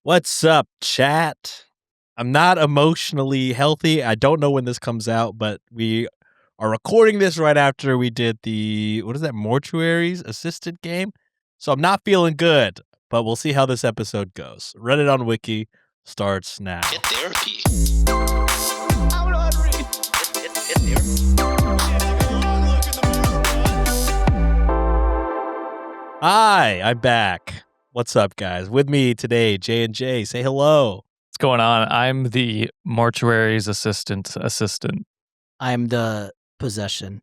What's up, chat? I'm not emotionally healthy. I don't know when this comes out, but we are recording this right after we did the, mortuaries assisted game. So I'm not feeling good, but we'll see how this episode goes. Reddit on Wiki starts now. Get therapy. Hi, I'm back. What's up, guys? With me today, J&J. Say hello. What's going on? I'm the mortuary's assistant. I'm the possession.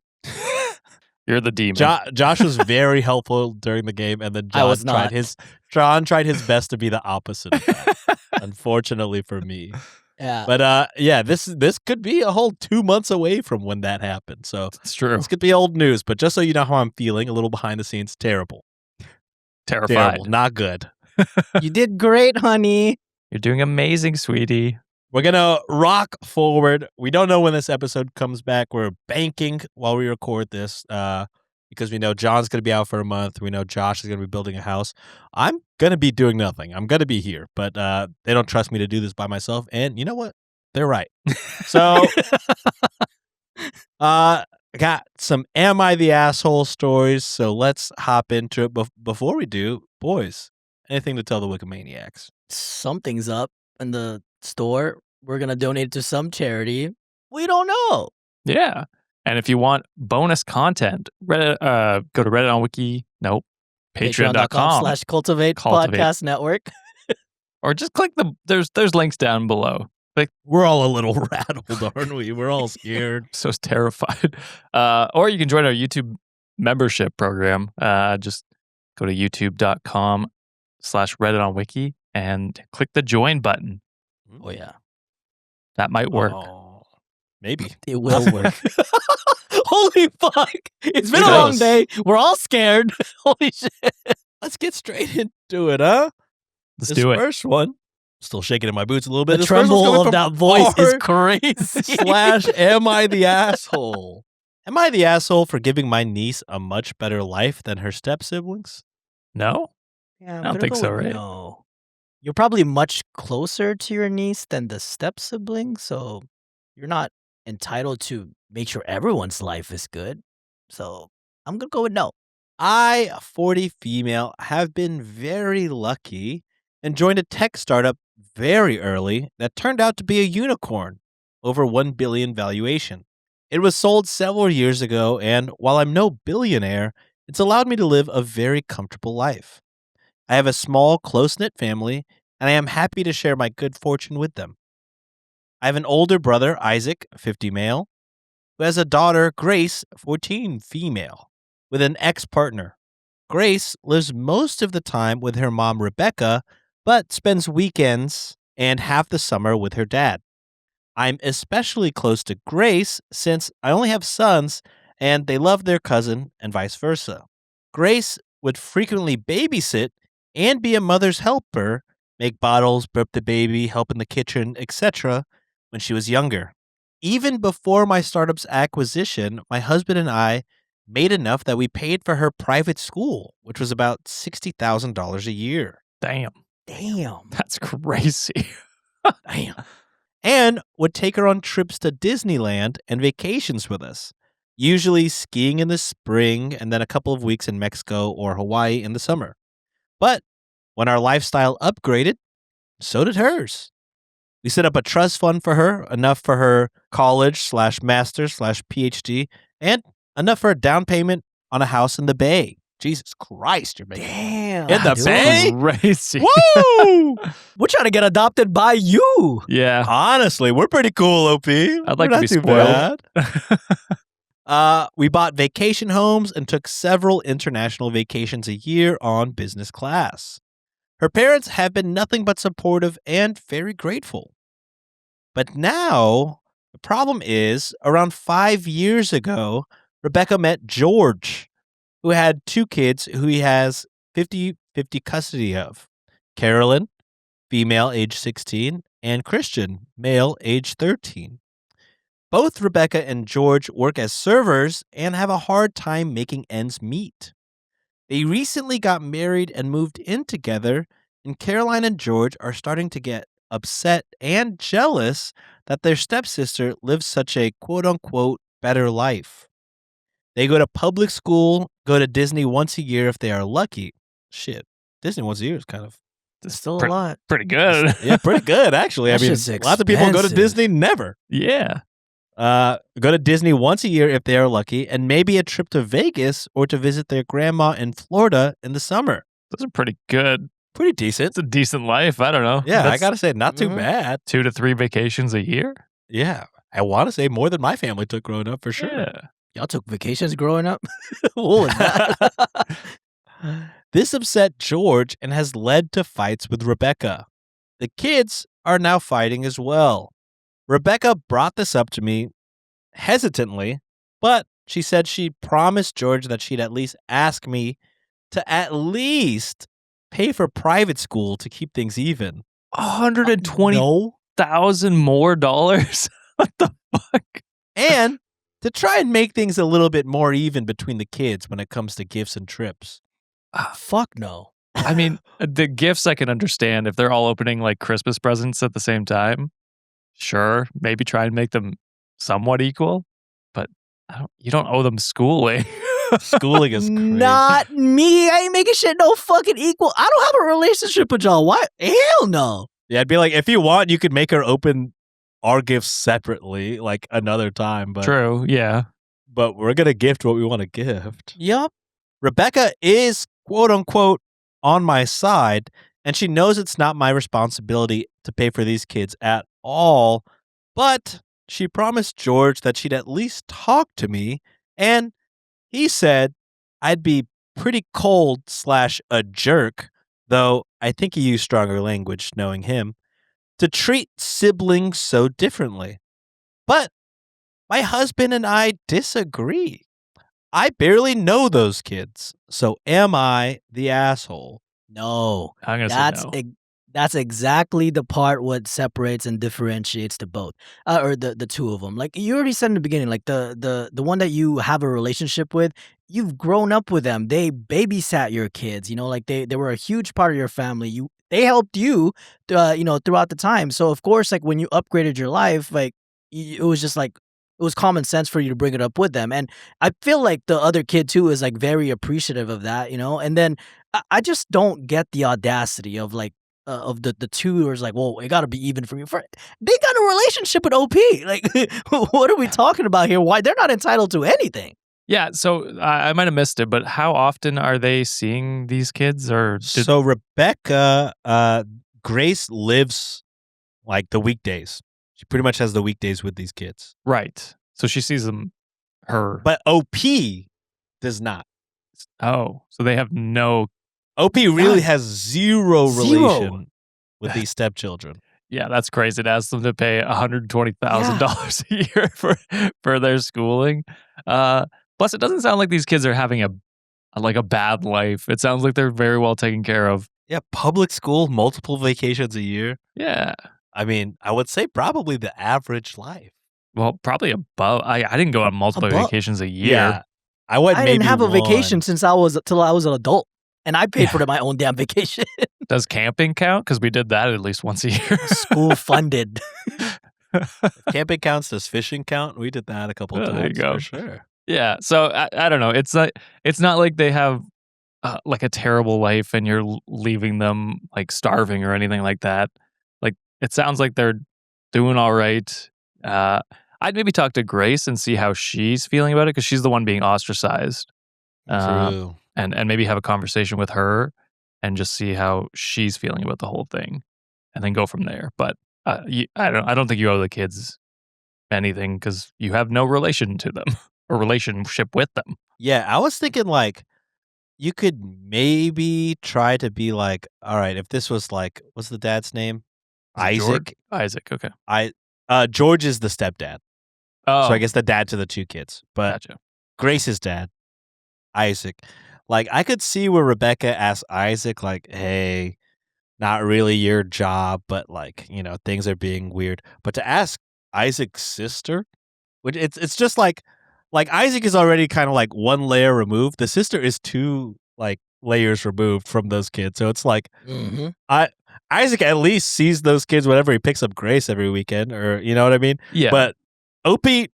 You're the demon. Josh was very helpful during the game, and then John tried his best to be the opposite of that, unfortunately for me. Yeah. But this could be a whole 2 months away from when that happened. So It's true. this could be old news. But just so you know how I'm feeling, a little behind the scenes, terrible. Terrified. Terrible, not good. You did great, honey. You're doing amazing, sweetie. We're going to rock forward. We don't know when this episode comes back. We're banking while we record this because we know John's going to be out for a month. We know Josh is going to be building a house. I'm going to be doing nothing. I'm going to be here, but they don't trust me to do this by myself. And you know what? They're right. So I got some Am I the Asshole stories, so let's hop into it. Before we do, boys, anything to tell the Wikimaniacs? Something's up in the store. We're going to donate it to some charity. We don't know. Yeah. And if you want bonus content, Reddit, go to Reddit on Wiki. Nope. Patreon.com/cultivate podcast network. Or just click there's links down below. We're all a little rattled, aren't we? We're all scared. So terrified. Or you can join our YouTube membership program. Just go to youtube.com/Reddit on Wiki and click the join button. Oh, yeah. That might work. Oh, maybe. It will work. Holy fuck. It's been a long day. We're all scared. Holy shit. Let's get straight into it, huh? Let's This do it. first one, still shaking in my boots a little bit. The This first one's tremble coming of from that voice is r crazy. / Am I the Asshole? Am I the asshole for giving my niece a much better life than her step-siblings? No? Yeah, I don't think so, right? No. You're probably much closer to your niece than the step-sibling, so you're not entitled to make sure everyone's life is good. So I'm going to go with no. I, 40 female, have been very lucky and joined a tech startup very early that turned out to be a unicorn, over 1 billion valuation. It was sold several years ago, and while I'm no billionaire, it's allowed me to live a very comfortable life. I have a small, close-knit family, and I am happy to share my good fortune with them. I have an older brother, Isaac, 50 male, who has a daughter, Grace, 14 female, with an ex-partner. Grace lives most of the time with her mom, Rebecca, but spends weekends and half the summer with her dad. I'm especially close to Grace since I only have sons and they love their cousin and vice versa. Grace would frequently babysit and be a mother's helper, make bottles, burp the baby, help in the kitchen, etc. when she was younger. Even before my startup's acquisition, my husband and I made enough that we paid for her private school, which was about $60,000 a year. Damn. That's crazy. Damn. And would take her on trips to Disneyland and vacations with us, usually skiing in the spring and then a couple of weeks in Mexico or Hawaii in the summer. But when our lifestyle upgraded, so did hers. We set up a trust fund for her, enough for her college/master's/PhD, and enough for a down payment on a house in the Bay. Jesus Christ, you're making Damn. in the dude. Bay? Crazy. Woo! We're trying to get adopted by you. Yeah. Honestly, we're pretty cool, OP. I'd like We're to be not too spoiled. bad. We bought vacation homes and took several international vacations a year on business class. Her parents have been nothing but supportive and very grateful. But now, the problem is, around 5 years ago, Rebecca met George, who had 2 kids who he has 50-50 custody of. Carolyn, female, age 16, and Christian, male, age 13. Both Rebecca and George work as servers and have a hard time making ends meet. They recently got married and moved in together, and Caroline and George are starting to get upset and jealous that their stepsister lives such a quote unquote better life. They go to public school, go to Disney once a year if they are lucky. Shit, Disney once a year is kind of Still a lot. Pretty good. yeah, pretty good actually. That I mean, shit's lots of people go to expensive. Disney never. Yeah. Go to Disney once a year if they are lucky, and maybe a trip to Vegas or to visit their grandma in Florida in the summer. Those are pretty good. Pretty decent. It's a decent life. I don't know. Yeah, I That's gotta say, not too Mhm. bad. 2 to 3 vacations a year. Yeah, I want to say more than my family took growing up for sure. Yeah. Y'all took vacations growing up? What was that? This upset George and has led to fights with Rebecca. The kids are now fighting as well. Rebecca brought this up to me hesitantly, but she said she promised George that she'd at least ask me to at least pay for private school to keep things even. $120,000 No. more dollars? What the fuck? And to try and make things a little bit more even between the kids when it comes to gifts and trips. Fuck no. I mean, the gifts I can understand if they're all opening like Christmas presents at the same time. Sure, maybe try and make them somewhat equal, but you don't owe them schooling. Schooling is crazy. Not me. I ain't making shit no fucking equal. I don't have a relationship with y'all. Why? Hell no. Yeah, I'd be like, if you want, you could make her open our gifts separately, like another time. But True, yeah. but we're gonna gift what we want to gift. Yup. Rebecca is quote unquote on my side, and she knows it's not my responsibility to pay for these kids at all. But she promised George that she'd at least talk to me, and he said I'd be pretty cold / a jerk, though I think he used stronger language knowing him, to treat siblings so differently. But my husband and I disagree. I barely know those kids, so am I the asshole? No. I'm going to That's say no. that's exactly the part what separates and differentiates the both, or the two of them. Like you already said in the beginning, like the one that you have a relationship with, you've grown up with them. They babysat your kids. You know, like they were a huge part of your family. They helped you, throughout the time. So of course, like when you upgraded your life, like it was just like it was common sense for you to bring it up with them. And I feel like the other kid too is like very appreciative of that, you know. And then I just don't get the audacity of like of the two is like, well, it got to be even for you. They got a relationship with OP. Like, what are we talking about here? Why they're not entitled to anything? Yeah, so I might have missed it, but how often are they seeing these kids? Or So Rebecca, Grace lives like the weekdays. She pretty much has the weekdays with these kids. right, so she sees them. But OP does not. Oh, so they have no. OP really Yeah. has zero Zero. relation with these stepchildren. Yeah, that's crazy to ask them to pay $120,000 a year for their schooling. Plus, it doesn't sound like these kids are having a bad life. It sounds like they're very well taken care of. Yeah, public school, multiple vacations a year. Yeah. I mean, I would say probably the average life. Well, probably above. I didn't go on multiple Above. vacations a year. Yeah, I went. I didn't maybe have a vacation one. since I was an adult, and I paid for my own damn vacation. Does camping count? Because we did that at least once a year. School funded. Camping counts. Does fishing count? We did that a couple Oh, times there you go. for sure. Yeah. So I don't know. It's not like they have like a terrible life and you're leaving them like starving or anything like that. Like it sounds like they're doing all right. I'd maybe talk to Grace and see how she's feeling about it because she's the one being ostracized. True. And maybe have a conversation with her and just see how she's feeling about the whole thing, and then go from there. But I don't think you owe the kids anything because you have no relation to them or relationship with them. Yeah, I was thinking like you could maybe try to be like, all right, if this was like, what's the dad's name? Is it George? Isaac. Isaac. Okay. George is the stepdad. Oh, So I guess the dad to the two kids. But gotcha. Grace's dad, Isaac. Like I could see where Rebecca asked Isaac, like, hey, not really your job, but like, things are being weird. But to ask Isaac's sister, which it's just like Isaac is already kind of like one layer removed. The sister is two like layers removed from those kids. So it's like Mm-hmm. Isaac at least sees those kids whenever he picks up Grace every weekend, or you know what I mean? Yeah. But Opie,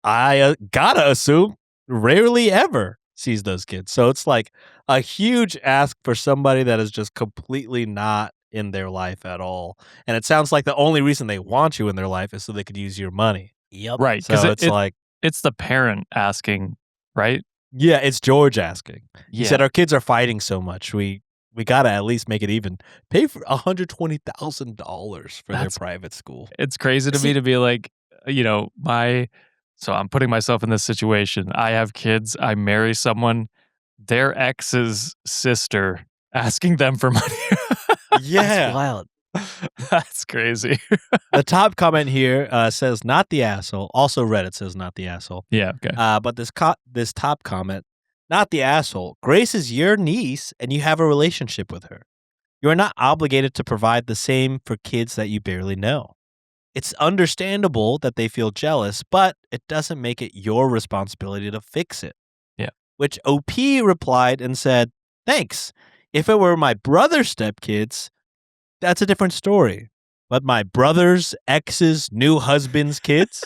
I gotta assume, rarely ever sees those kids. So it's like a huge ask for somebody that is just completely not in their life at all. And it sounds like the only reason they want you in their life is so they could use your money. Yep. Right. Because So it's like, it's the parent asking, right? yeah, it's George asking. He Yeah. said, our kids are fighting so much. We gotta at least make it even. Pay for $120,000 for their That's- private school. It's crazy to me to be like, so I'm putting myself in this situation. I have kids. I marry someone, their ex's sister asking them for money. Yeah. That's wild. That's crazy. The top comment here says, not the asshole. Also, Reddit says, not the asshole. Yeah. Okay. But this top comment, not the asshole. Grace is your niece and you have a relationship with her. You are not obligated to provide the same for kids that you barely know. It's understandable that they feel jealous, but it doesn't make it your responsibility to fix it. Yeah. Which OP replied and said, thanks. If it were my brother's stepkids, that's a different story. But my brother's ex's new husband's kids?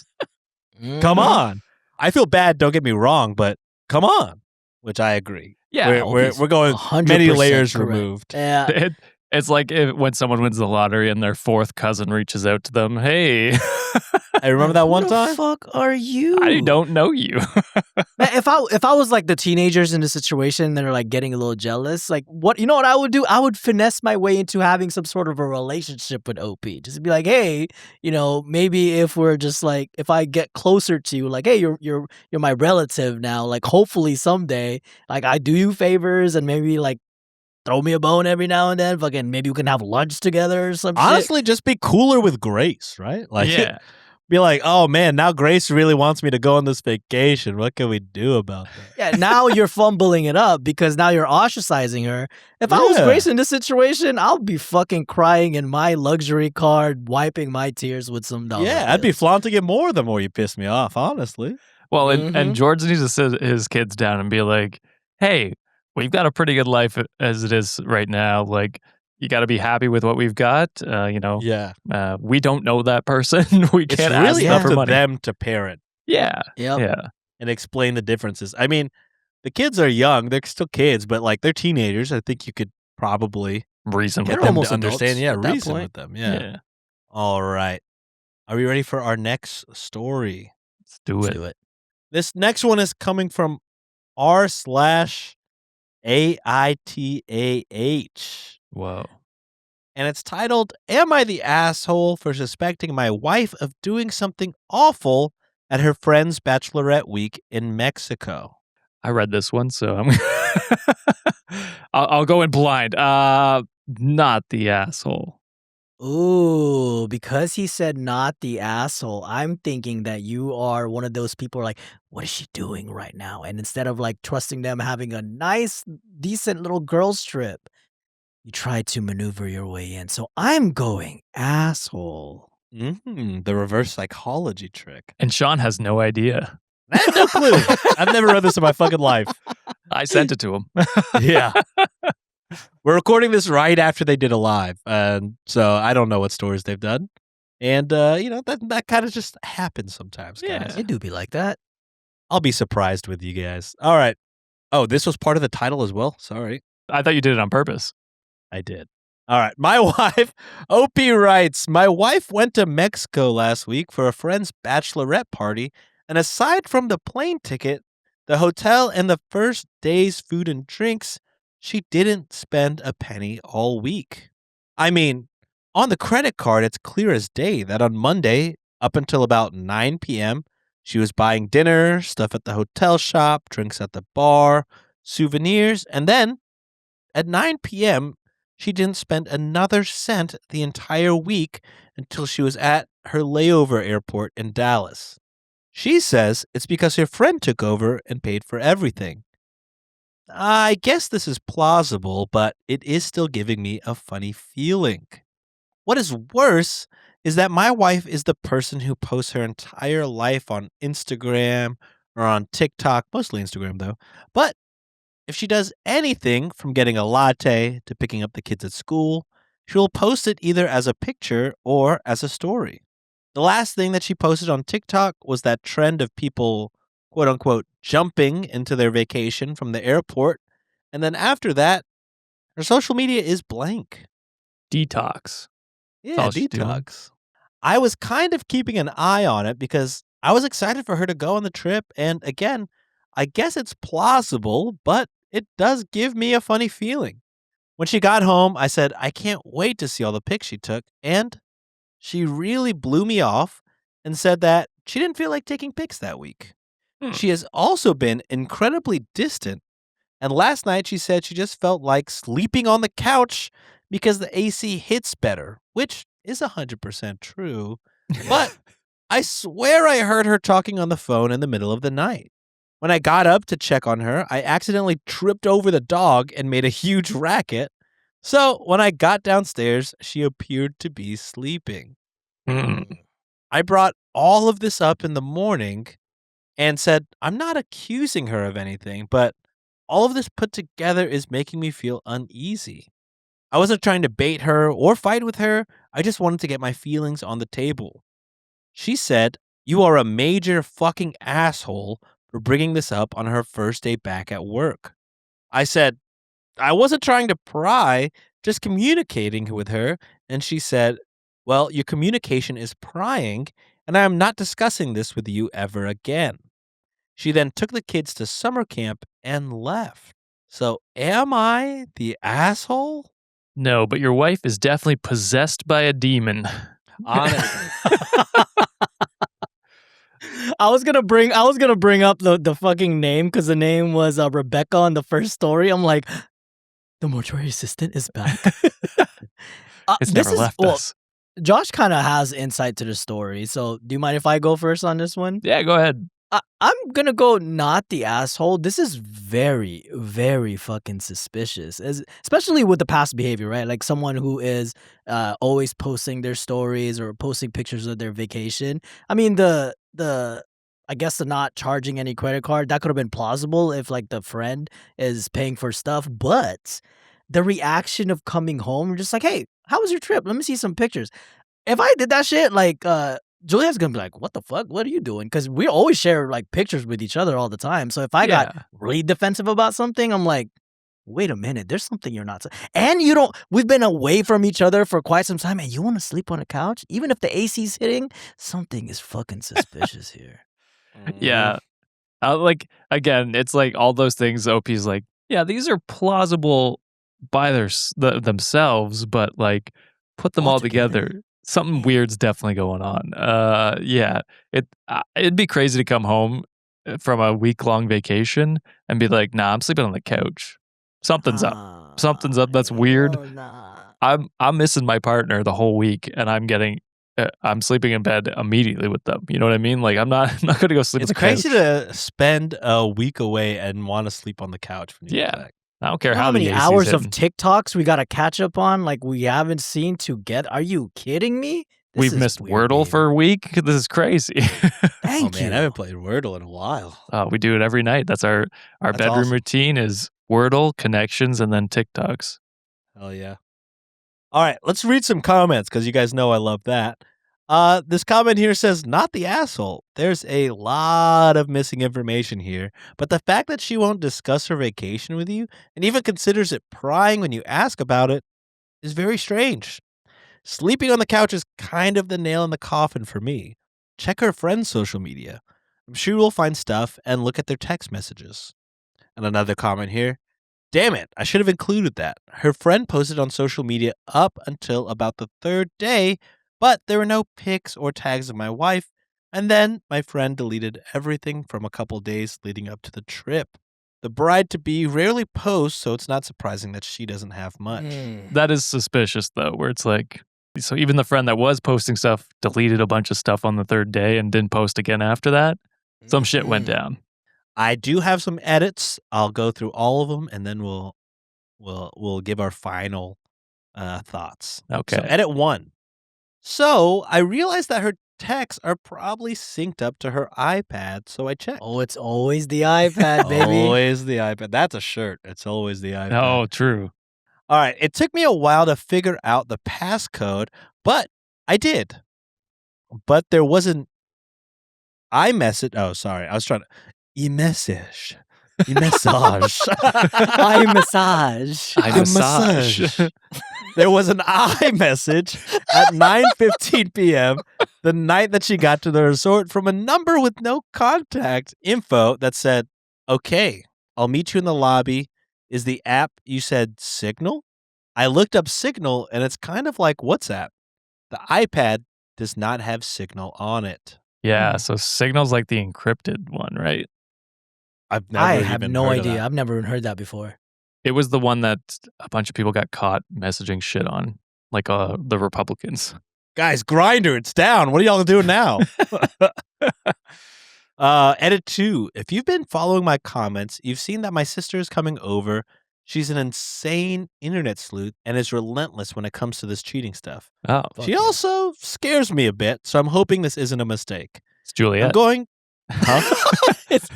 Come on. I feel bad, don't get me wrong, but come on. Which I agree. Yeah. We're going 100% many layers correct. removed. Yeah. It's like when someone wins the lottery and their fourth cousin reaches out to them. Hey, I remember that one Who time. the fuck are you? I don't know you. Man, if I was like the teenagers in the situation that are like getting a little jealous, like what I would do? I would finesse my way into having some sort of a relationship with OP. Just be like, hey, maybe if we're just like, if I get closer to you, like, hey, you're my relative now. Like, hopefully someday, like I do you favors and maybe like throw me a bone every now and then. Fucking maybe we can have lunch together or some shit. Honestly, just be cooler with Grace, right? Like, yeah. be like, oh man, now Grace really wants me to go on this vacation. What can we do about that? Yeah, now you're fumbling it up because now you're ostracizing her. If I was Yeah. Grace in this situation, I'll be fucking crying in my luxury car, wiping my tears with some dollar Yeah, I'd be bills. flaunting it more the more you piss me off, honestly. Well, and Mhm. George needs to sit his kids down and be like, hey, we've got a pretty good life as it is right now. Like, you got to be happy with what we've got. Yeah. We don't know that person. We It's can't really ask them up for to money. them to parent Yeah. Yep. Yeah. and explain the differences. I mean, the kids are young. They're still kids, but like they're teenagers. I think you could probably Reason get with them almost to understand. adults Yeah, at that reason point. with them. Yeah. Yeah. All right. Are we ready for our next story? Let's do Let's it. do it. This next one is coming from r/AITAH. Whoa. And it's titled, Am I the Asshole for Suspecting My Wife of Doing Something Awful at Her Friend's Bachelorette Week in Mexico? I read this one, so I'm I'll go in blind. Not the asshole. Ooh, because he said not the asshole, I'm thinking that you are one of those people who are like, what is she doing right now? And instead of like trusting them having a nice, decent little girls trip, you try to maneuver your way in. So I'm going asshole. The reverse psychology trick. And Sean has no idea. I have no clue. I've never read this in my fucking life. I sent it to him. Yeah. We're recording this right after they did a live. So I don't know what stories they've done. And, that kind of just happens sometimes, guys. Yeah. It do be like that. I'll be surprised with you guys. All right. Oh, this was part of the title as well. Sorry. I thought you did it on purpose. I did. All right. My wife, Opie writes, my wife went to Mexico last week for a friend's bachelorette party. And aside from the plane ticket, the hotel, and the first day's food and drinks, she didn't spend a penny all week. I mean, on the credit card, it's clear as day that on Monday, up until about 9 p.m., she was buying dinner, stuff at the hotel shop, drinks at the bar, souvenirs, and then at 9 p.m., she didn't spend another cent the entire week until she was at her layover airport in Dallas. She says it's because her friend took over and paid for everything. I guess this is plausible, but it is still giving me a funny feeling. What is worse is that my wife is the person who posts her entire life on Instagram or on TikTok, mostly Instagram though, but If she does anything from getting a latte to picking up the kids at school, she will post it either as a picture or as a story. The last thing that she posted on TikTok was that trend of people, quote unquote, jumping into their vacation from the airport. And then after that, her social media is blank. Detox. Yeah, all she's doing. detox. I was kind of keeping an eye on it because I was excited for her to go on the trip. And again, I guess it's plausible, but it does give me a funny feeling. When she got home, I said, I can't wait to see all the pics she took. And she really blew me off and said that she didn't feel like taking pics that week. She has also been incredibly distant. And last night she said she just felt like sleeping on the couch because the AC hits better, which is 100% true. But I swear I heard her talking on the phone in the middle of the night. When I got up to check on her, I accidentally tripped over the dog and made a huge racket. So when I got downstairs, she appeared to be sleeping. I brought all of this up in the morning and said, I'm not accusing her of anything, but all of this put together is making me feel uneasy. I wasn't trying to bait her or fight with her. I just wanted to get my feelings on the table. She said, you are a major fucking asshole for bringing this up on her first day back at work. I said, I wasn't trying to pry, just communicating with her. And she said, well, your communication is prying, and I am not discussing this with you ever again. She then took the kids to summer camp and left. So am I the asshole? No, but your wife is definitely possessed by a demon. Honestly. I was gonna bring up the fucking name because the name was Rebecca on the first story. I'm like, the mortuary assistant is back. It's never left us. Josh kind of has insight to the story, so do you mind if I go first on this one? Yeah, go ahead. I'm gonna go not the asshole. This is very, very fucking suspicious, especially with the past behavior, right? Like someone who is always posting their stories or posting pictures of their vacation. I mean, I guess the not charging any credit card, that could have been plausible if like the friend is paying for stuff, but the reaction of coming home, just like, hey, how was your trip? Let me see some pictures. If I did that shit, like, Julia's gonna be like, what the fuck? What are you doing? Because we always share like pictures with each other all the time. So if I got really defensive about something, I'm like, wait a minute, there's something you're not. And we've been away from each other for quite some time, and you want to sleep on a couch? Even if the AC's hitting, something is fucking suspicious here. Yeah. Like, again, it's like all those things OP's like, yeah, these are plausible by themselves, but like put them all together. Something weird's definitely going on. Yeah, it'd be crazy to come home from a week-long vacation and be like, nah, I'm sleeping on the couch. Something's up. Something's up. That's weird. I'm missing my partner the whole week, and I'm sleeping in bed immediately with them. You know what I mean? Like I'm not going to go sleep. It's crazy to spend a week away and want to sleep on the couch. Yeah. I don't care how many hours of TikToks we got to catch up on, like we haven't seen together. Are you kidding me? We've missed Wordle for a week. This is crazy. Thank you. I haven't played Wordle in a while. We do it every night. That's our bedroom routine is Wordle, connections, and then TikToks. Hell yeah. All right, let's read some comments because you guys know I love that. This comment here says, not the asshole. There's a lot of missing information here, but the fact that she won't discuss her vacation with you and even considers it prying when you ask about it is very strange. Sleeping on the couch is kind of the nail in the coffin for me. Check her friend's social media. I'm sure you will find stuff and look at their text messages. And another comment here. Damn it, I should have included that. Her friend posted on social media up until about the third day, but there were no pics or tags of my wife, and then my friend deleted everything from a couple days leading up to the trip. The bride-to-be rarely posts, so it's not surprising that she doesn't have much. That is suspicious, though, where it's like, so even the friend that was posting stuff deleted a bunch of stuff on the third day and didn't post again after that. Some shit went down. I do have some edits. I'll go through all of them, and then we'll give our final thoughts. Okay. So edit 1. So I realized that her texts are probably synced up to her iPad, so I checked. Oh, it's always the iPad, baby. Always the iPad. That's a shirt. It's always the iPad. Oh, true. All right. It took me a while to figure out the passcode, but I did. But there wasn't iMessage. Oh, sorry. I was trying to e-message. E-message. iMassage. iMassage. There was an iMessage at 9:15 p.m. the night that she got to the resort from a number with no contact info that said, "Okay, I'll meet you in the lobby. Is the app you said Signal?" I looked up Signal and it's kind of like WhatsApp. The iPad does not have Signal on it. Yeah, so Signal's like the encrypted one, right? I've never I even have no heard of idea. that. I've never even heard that before. It was the one that a bunch of people got caught messaging shit on, like the Republicans. Guys, Grinder, it's down. What are y'all doing now? Edit 2. If you've been following my comments, you've seen that my sister is coming over. She's an insane internet sleuth and is relentless when it comes to this cheating stuff. Oh, Fuck She yeah. also scares me a bit, so I'm hoping this isn't a mistake. it's Juliet. I'm going. Is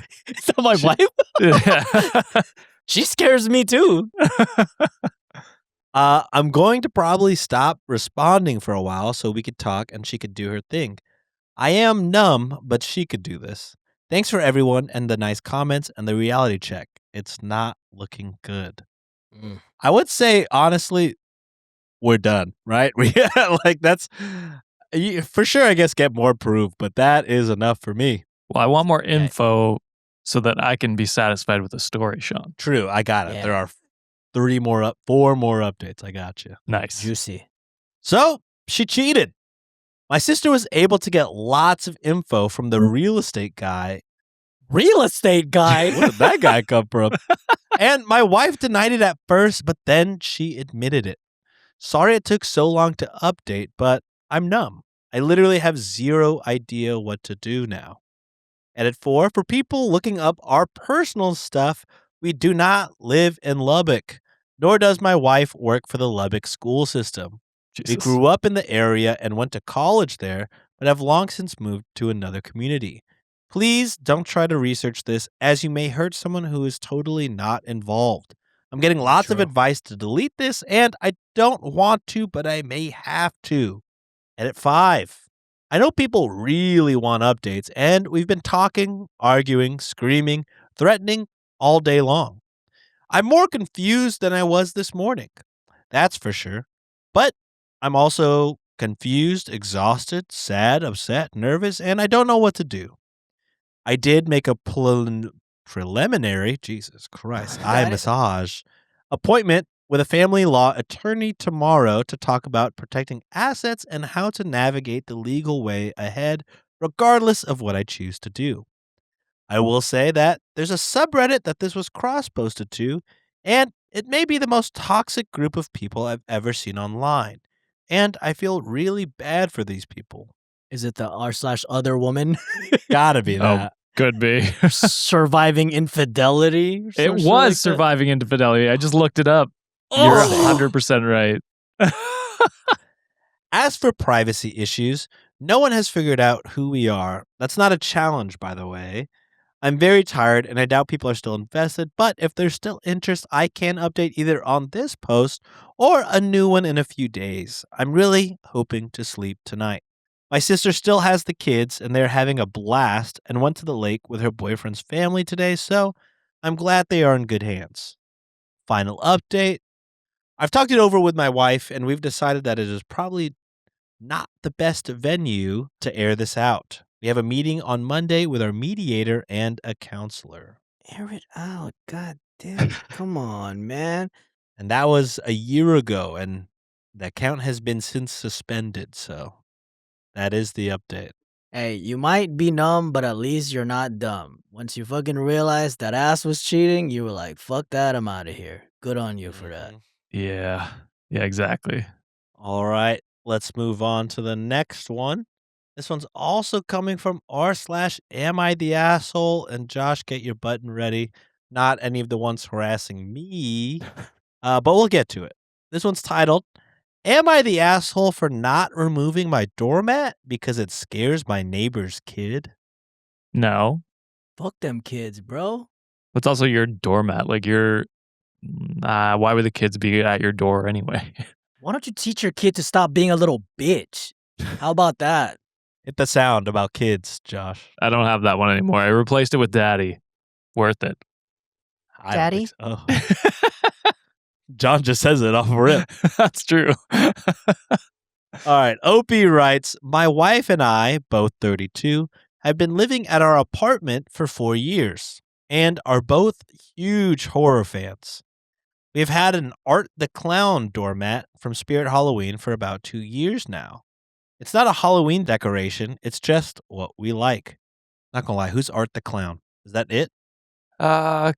that my wife? Yeah. She scares me too. I'm going to probably stop responding for a while so we could talk and she could do her thing. I am numb, but she could do this. Thanks for everyone and the nice comments and the reality check. It's not looking good. Mm. I would say, honestly, we're done, right? That's for sure, I guess, get more proof, but that is enough for me. Well, I want more info so that I can be satisfied with the story, Sean. True, I got it. Yeah. There are 4 more updates. I got you. Nice. Juicy. So she cheated. My sister was able to get lots of info from the real estate guy. Real estate guy. Where did that guy come from? And my wife denied it at first, but then she admitted it. Sorry it took so long to update, but I'm numb. I literally have zero idea what to do now. Edit 4. For people looking up our personal stuff, we do not live in Lubbock, nor does my wife work for the Lubbock school system. We Jesus. grew up in the area and went to college there, but have long since moved to another community. Please don't try to research this, as you may hurt someone who is totally not involved. I'm getting lots of True. advice to delete this, and I don't want to, but I may have to. Edit 5. I know people really want updates, and we've been talking, arguing, screaming, threatening all day long. I'm more confused than I was this morning. That's for sure. But I'm also confused, exhausted, sad, upset, nervous, and I don't know what to do. I did make a preliminary, Jesus Christ, eye massage appointment with a family law attorney tomorrow to talk about protecting assets and how to navigate the legal way ahead, regardless of what I choose to do. I will say that there's a subreddit that this was cross-posted to, and it may be the most toxic group of people I've ever seen online. And I feel really bad for these people. Is it the r/other woman Gotta be Oh, that. could be. surviving infidelity? or It some shit was like that? surviving infidelity. I just looked it up. Oh. You're 100% right. As for privacy issues, no one has figured out who we are. That's not a challenge, by the way. I'm very tired and I doubt people are still invested, but if there's still interest, I can update either on this post or a new one in a few days. I'm really hoping to sleep tonight. My sister still has the kids and they're having a blast and went to the lake with her boyfriend's family today, so I'm glad they are in good hands. Final update. I've talked it over with my wife and we've decided that it is probably not the best venue to air this out. We have a meeting on Monday with our mediator and a counselor. Air it out. God damn. Come on, man. And that was a year ago, and the account has been since suspended, so that is the update. Hey, you might be numb, but at least you're not dumb. Once you fucking realized that ass was cheating, you were like, fuck that, I'm out of here. Good on you for that. Yeah. Yeah, exactly. All right, let's move on to the next one. This one's also coming from r/AmITheAsshole. And Josh, get your button ready. Not any of the ones harassing me, but we'll get to it. This one's titled, Am I the asshole for not removing my doormat because it scares my neighbor's kid? No. Fuck them kids, bro. It's also your doormat. Like why would the kids be at your door anyway? Why don't you teach your kid to stop being a little bitch? How about that? Hit the sound about kids, Josh. I don't have that one anymore. I replaced it with daddy. Worth it. I don't think so. Oh. John just says it off rip. That's true. All right. Opie writes, my wife and I, both 32, have been living at our apartment for 4 years and are both huge horror fans. We've had an Art the Clown doormat from Spirit Halloween for about 2 years now. It's not a Halloween decoration. It's just what we like. Not gonna lie. Who's Art the Clown? Is that it? Could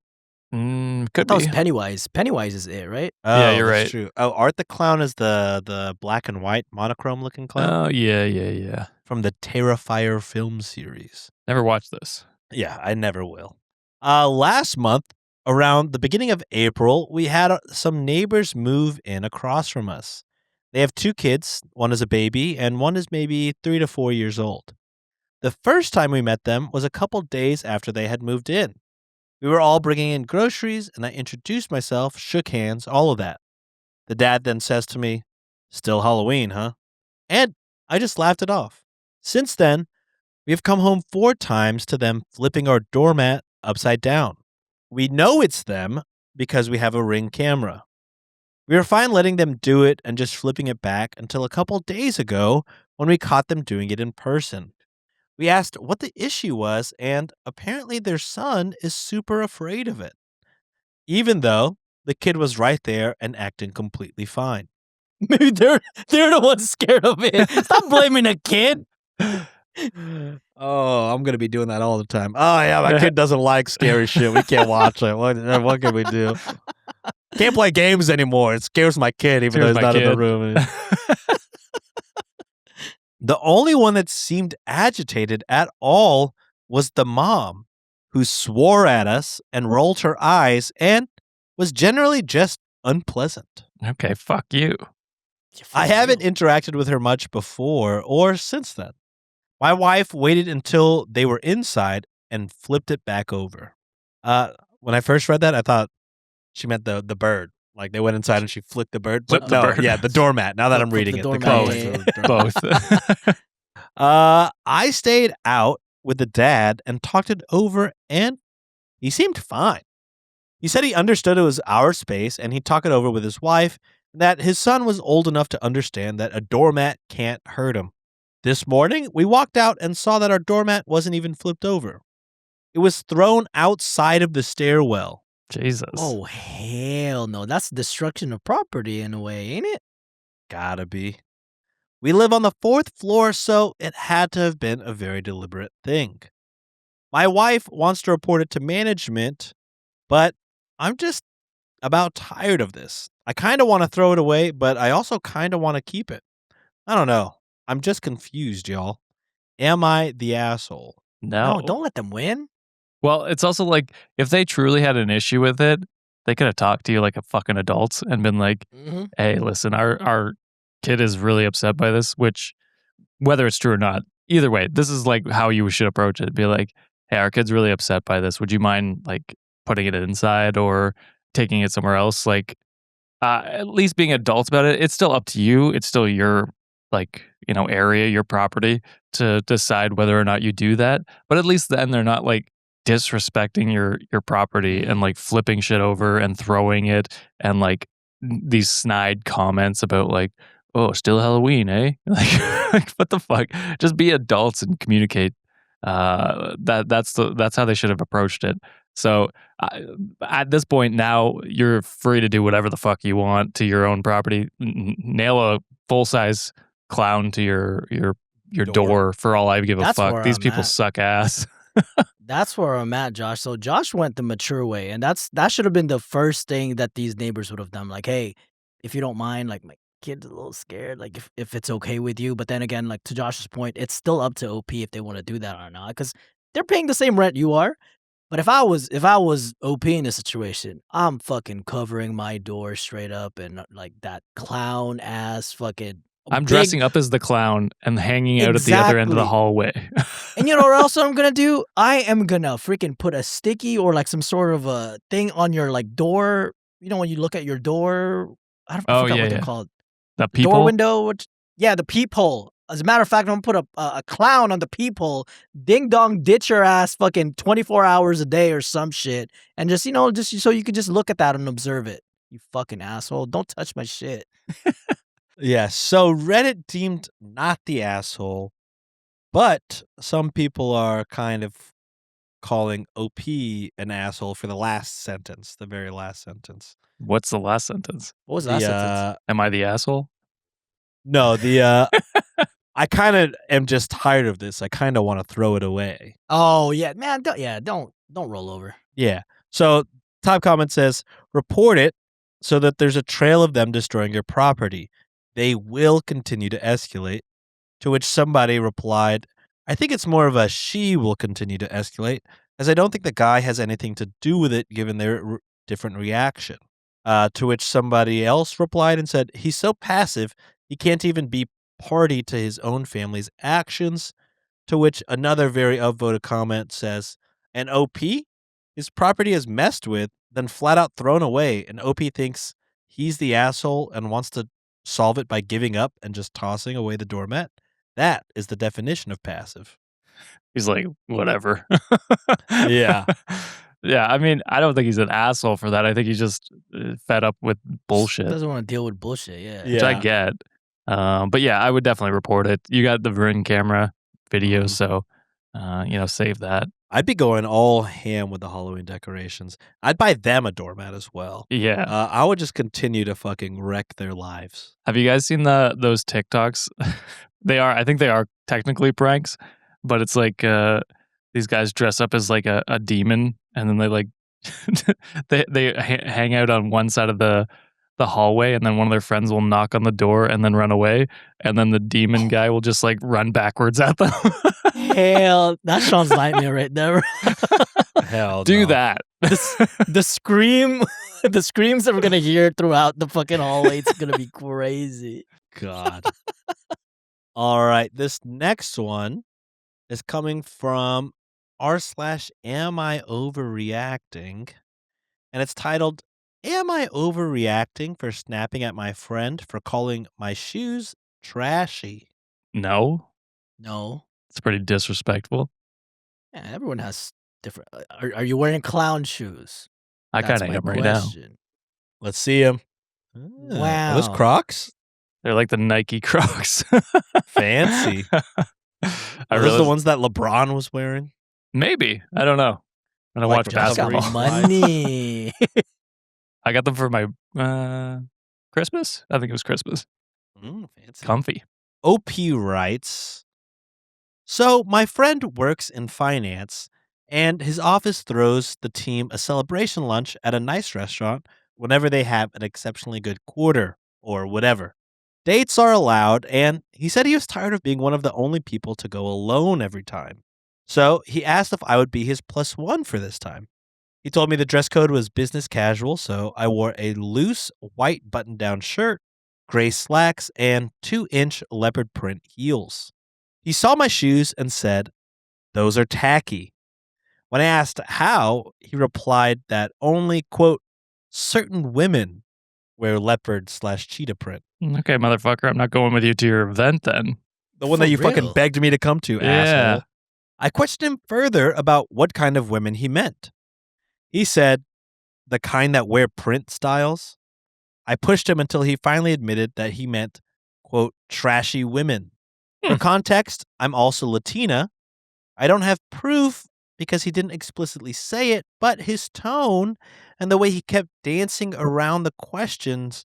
That be. was Pennywise. Pennywise is it, right? Oh, Yeah, you're that's right. true. Oh, Art the Clown is the black and white monochrome looking clown Oh, yeah. from the Terrifier film series. Never watched this. Yeah, I never will. Last month, around the beginning of April, we had some neighbors move in across from us. They have 2 kids. One is a baby, and one is maybe 3 to 4 years old. The first time we met them was a couple days after they had moved in. We were all bringing in groceries, and I introduced myself, shook hands, all of that. The dad then says to me, "Still Halloween, huh?" And I just laughed it off. Since then, we have come home 4 times to them flipping our doormat upside down. We know it's them because we have a Ring camera. We were fine letting them do it and just flipping it back until a couple days ago when we caught them doing it in person. We asked what the issue was, and apparently their son is super afraid of it, even though the kid was right there and acting completely fine. Maybe they're the ones scared of it. Stop blaming a kid. Oh, I'm gonna be doing that all the time. Oh yeah, my kid doesn't like scary shit. We can't watch it. What can we do? Can't play games anymore. It scares my kid, even though he's not in the room. The only one that seemed agitated at all was the mom, who swore at us and rolled her eyes and was generally just unpleasant. Okay, fuck you. I haven't interacted with her much before or since then. My wife waited until they were inside and flipped it back over. When I first read that, I thought she meant the bird. Like they went inside and she flipped the bird. Flipped the bird. Yeah, the doormat. Now that I'm Flip reading the it, doormat. the Both. I stayed out with the dad and talked it over, and he seemed fine. He said he understood it was our space, and he'd talk it over with his wife, that his son was old enough to understand that a doormat can't hurt him. This morning, we walked out and saw that our doormat wasn't even flipped over. It was thrown outside of the stairwell. Jesus. Oh, hell no. That's destruction of property in a way, ain't it? Gotta be. We live on the 4th floor, so it had to have been a very deliberate thing. My wife wants to report it to management, but I'm just about tired of this. I kind of want to throw it away, but I also kind of want to keep it. I don't know. I'm just confused, y'all. Am I the asshole? No. No, don't let them win. Well, it's also like if they truly had an issue with it, they could have talked to you like a fucking adults and been like, Mm-hmm. "Hey, listen, our kid is really upset by this," which whether it's true or not, either way, this is like how you should approach it. Be like, "Hey, our kid's really upset by this. Would you mind like putting it inside or taking it somewhere else?" Like at least being adults about it. It's still up to you. It's still your area, your property to decide whether or not you do that. But at least then they're not like disrespecting your property and like flipping shit over and throwing it and like these snide comments about like, "Oh, still Halloween, eh?" Like what the fuck? Just be adults and communicate. That's how they should have approached it. So at this point now, you're free to do whatever the fuck you want to your own property. Nail a full size clown to your door for all I give a That's fuck. where These I'm people at. suck ass. That's where I'm at, Josh. So Josh went the mature way, and that should have been the first thing that these neighbors would have done. Like, hey, if you don't mind, like my kid's a little scared, like if it's okay with you. But then again, like to Josh's point, it's still up to OP if they want to do that or not, because they're paying the same rent you are. But if I was OP in this situation, I'm fucking covering my door straight up and like that clown ass fucking I'm big dressing up as the clown and hanging out at the other end of the Exactly. hallway. And you know what else I'm gonna do? I am gonna freaking put a sticky or like some sort of a thing on your like door. You know when you look at your door, I Oh, forgot yeah, what they're yeah. called. The The door peephole? window. Yeah, the peephole. As a matter of fact, I'm gonna put a clown on the peephole. Ding dong, ditch your ass, fucking 24 hours a day or some shit, and just just so you can just look at that and observe it. You fucking asshole! Don't touch my shit. Yeah, so Reddit deemed not the asshole, but some people are kind of calling OP an asshole for the last sentence, the very last sentence. What's the last sentence? What was that sentence? Am I the asshole? No, I kind of am just tired of this. I kind of want to throw it away. Oh yeah, man. Don't roll over. Yeah. So top comment says, report it so that there's a trail of them destroying your property. They will continue to escalate. To which somebody replied, I think it's more of a she will continue to escalate, as I don't think the guy has anything to do with it given their different reaction. To which somebody else replied and said, he's so passive, he can't even be party to his own family's actions. To which another very upvoted comment says, an OP? His property is messed with, then flat out thrown away, and OP thinks he's the asshole and wants to solve it by giving up and just tossing away the doormat? That is the definition of passive. He's like, whatever. Yeah. Yeah, I mean, I don't think he's an asshole for that. I think he's just fed up with bullshit, Doesn't want to deal with bullshit. Yeah. which I get. But yeah, I would definitely report it. You got the Vrin camera video, so save that. I'd be going all ham with the Halloween decorations. I'd buy them a doormat as well. Yeah. I would just continue to fucking wreck their lives. Have you guys seen those TikToks? I think they are technically pranks, but it's like these guys dress up as like a demon, and then they like they hang out on one side of the hallway, and then one of their friends will knock on the door and then run away, and then the demon guy will just like run backwards at them. Hell, that's Sean's nightmare right there. Hell Do no. that. The screams that we're gonna hear throughout the fucking hallway, it's gonna be crazy. God. All right. This next one is coming from r/AmIOverreacting. And it's titled, Am I overreacting for snapping at my friend for calling my shoes trashy? No, No, it's pretty disrespectful. yeah, everyone has different. Are you wearing clown shoes? I That's kind of my am right now. question. Let's see him. Are those Wow. Crocs? They're like the Nike Crocs. Fancy. Are those the ones that LeBron was wearing? Maybe. I don't know. I don't Like watch Just got basketball. Money. I got them for my Christmas. I think it was Christmas. Fancy. Comfy. OP writes, so my friend works in finance, and his office throws the team a celebration lunch at a nice restaurant whenever they have an exceptionally good quarter or whatever. Dates are allowed, and he said he was tired of being one of the only people to go alone every time. So he asked if I would be his +1 for this time. He told me the dress code was business casual, so I wore a loose white button-down shirt, gray slacks, and 2-inch leopard print heels. He saw my shoes and said, those are tacky. When I asked how, he replied that only, quote, certain women wear leopard/cheetah print. Okay, motherfucker. I'm not going with you to your event then. The one For that you fucking real? begged me to come to, Yeah. asshole. I questioned him further about what kind of women he meant. He said, the kind that wear print styles. I pushed him until he finally admitted that he meant, quote, trashy women. For context, I'm also Latina. I don't have proof because he didn't explicitly say it, but his tone and the way he kept dancing around the questions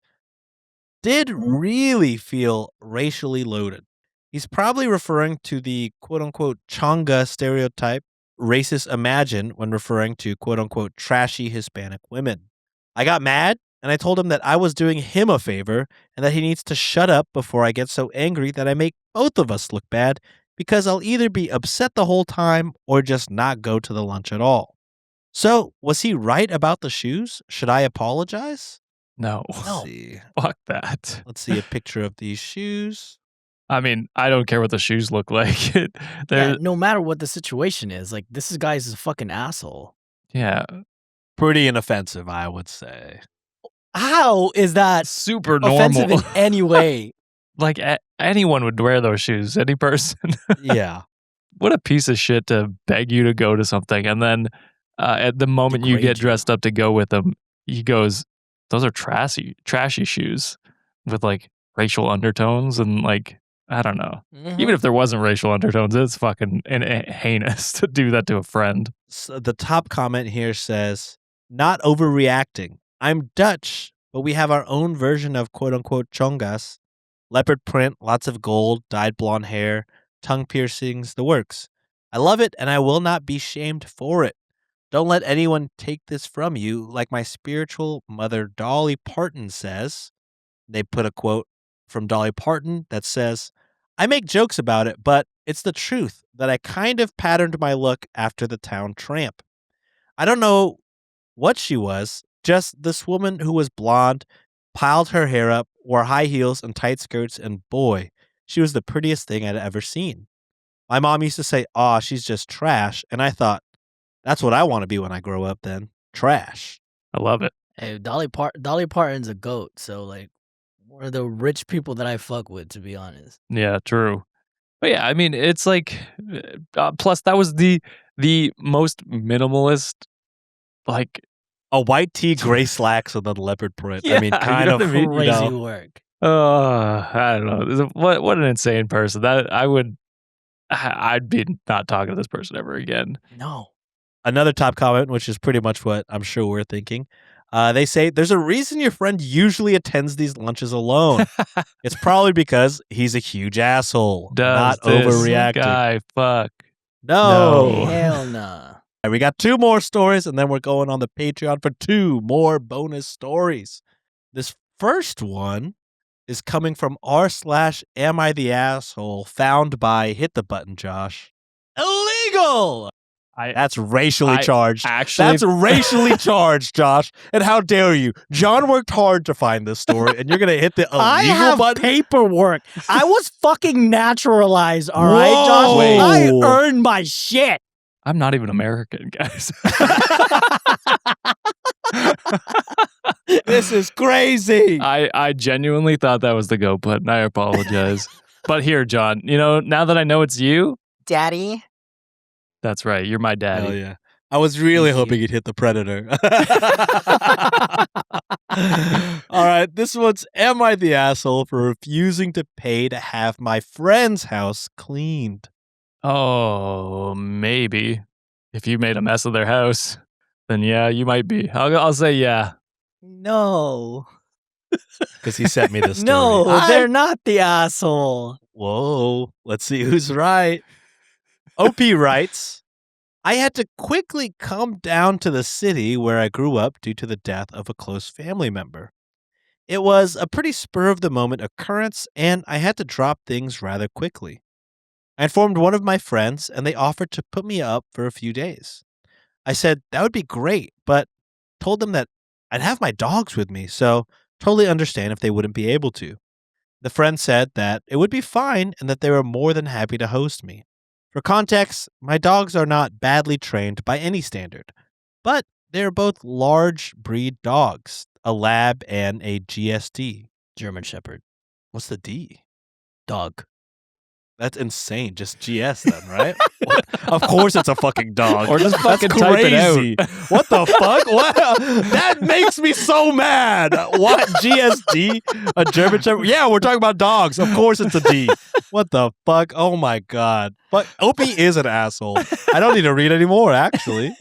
did really feel racially loaded. He's probably referring to the quote-unquote chonga stereotype racists imagine when referring to quote-unquote trashy Hispanic women. I got mad, and I told him that I was doing him a favor and that he needs to shut up before I get so angry that I make both of us look bad, because I'll either be upset the whole time or just not go to the lunch at all. So, was he right about the shoes? Should I apologize? No. Let's see. Fuck that. Let's see a picture of these shoes. I mean, I don't care what the shoes look like. Yeah, no matter what the situation is, like this guy's a fucking asshole. Yeah. Pretty inoffensive, I would say. How is that Super offensive normal. in any way? Like anyone would wear those shoes. Any person. Yeah. What a piece of shit to beg you to go to something, and then at the moment you Degrade get you. dressed up to go with him, he goes, "Those are trashy shoes with like racial undertones," and like I don't know. Even if there wasn't racial undertones, it's fucking heinous to do that to a friend. So the top comment here says, "Not overreacting. I'm Dutch, but we have our own version of quote unquote chongas. Leopard print, lots of gold, dyed blonde hair, tongue piercings, the works. I love it and I will not be shamed for it. Don't let anyone take this from you, like my spiritual mother Dolly Parton says." They put a quote from Dolly Parton that says, "I make jokes about it, but it's the truth that I kind of patterned my look after the town tramp. I don't know what she was, just this woman who was blonde, piled her hair up, wore high heels and tight skirts, and boy, she was the prettiest thing I'd ever seen. My mom used to say, 'Aw, she's just trash,' and I thought, that's what I want to be when I grow up then. Trash." I love it. Hey, Dolly Parton's a goat, so like one of the rich people that I fuck with, to be honest. Yeah, true. But yeah, I mean, it's like, plus that was the most minimalist, like, A white tee, gray slacks, and then leopard print. I mean, Yeah, kind you know of what I mean? Crazy you know. work. I don't know. What an insane person. That I'd be not talking to this person ever again. No. Another top comment, which is pretty much what I'm sure we're thinking. They say, "There's a reason your friend usually attends these lunches alone. It's probably because he's a huge asshole, not Does this overreacting." guy fuck? No. Hell nah. All right, we got 2 more stories, and then we're going on the Patreon for 2 more bonus stories. This first one is coming from r/AmITheAsshole, found by, hit the button, Josh, illegal. That's racially charged. Actually, That's racially charged, Josh. And how dare you? John worked hard to find this story, and you're going to hit the illegal I have button? paperwork. I was fucking naturalized, all right, Josh? Whoa. I earned my shit. I'm not even American, guys. This is crazy. I genuinely thought that was the go button. I apologize. But here, John, now that I know it's you, Daddy. that's right. You're my daddy. Hell yeah. I was really Thank you. hoping you'd hit the predator. All right. This one's, "Am I the asshole for refusing to pay to have my friend's house cleaned?" Oh, maybe. If you made a mess of their house, then yeah, you might be. I'll say yeah. No. Because he sent me this story. No, they're not the asshole. Whoa. Let's see who's right. OP writes, "I had to quickly come down to the city where I grew up due to the death of a close family member. It was a pretty spur-of-the-moment occurrence, and I had to drop things rather quickly. I informed one of my friends, and they offered to put me up for a few days. I said that would be great, but told them that I'd have my dogs with me, so totally understand if they wouldn't be able to. The friend said that it would be fine and that they were more than happy to host me. For context, my dogs are not badly trained by any standard, but they're both large breed dogs, a lab and a GSD. German Shepherd. What's the D? Dog. That's insane. Just GS then, right? Of course it's a fucking dog. Or just That's fucking type it out. crazy. What the fuck? What? That makes me so mad. What? GSD? A German Shepherd? Yeah, we're talking about dogs. Of course it's a D. What the fuck? Oh my God. But Opie is an asshole. I don't need to read anymore, actually.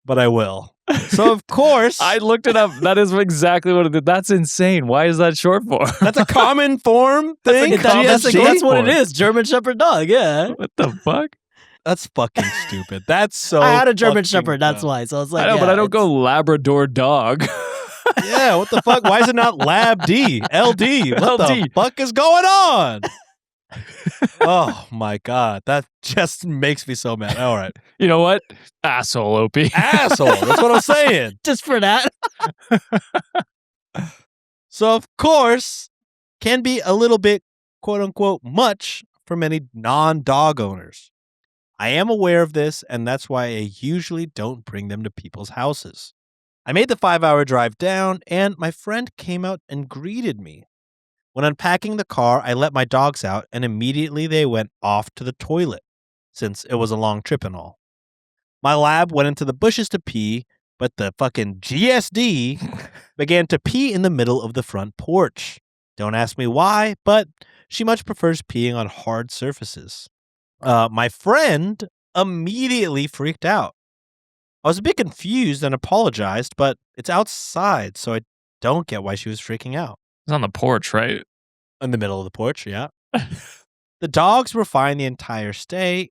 But I will. So, of course. I looked it up. That is exactly what it is. That's insane. Why is that short for? That's a common form thing. That's GSD? what it is. German Shepherd dog, yeah. What the fuck? That's fucking stupid. That's so I had a German fucking Shepherd, that's dumb. why. So I was like, I know, yeah, but I don't go Labrador dog. Yeah, what the fuck? Why is it not Lab D? LD? What the LD. fuck is going on? Oh my God. That just makes me so mad. All right. You know what? Asshole, OP. Asshole. That's what I'm saying. Just for that. So, of course, can be a little bit, quote unquote, much for many non dog owners. I am aware of this, and that's why I usually don't bring them to people's houses. I made the 5-hour drive down, and my friend came out and greeted me. When unpacking the car, I let my dogs out, and immediately they went off to the toilet, since it was a long trip and all. My lab went into the bushes to pee, but the fucking GSD began to pee in the middle of the front porch. Don't ask me why, but she much prefers peeing on hard surfaces. My friend immediately freaked out. I was a bit confused and apologized, but it's outside, so I don't get why she was freaking out. It's on the porch, right? In the middle of the porch, yeah. The dogs were fine the entire stay.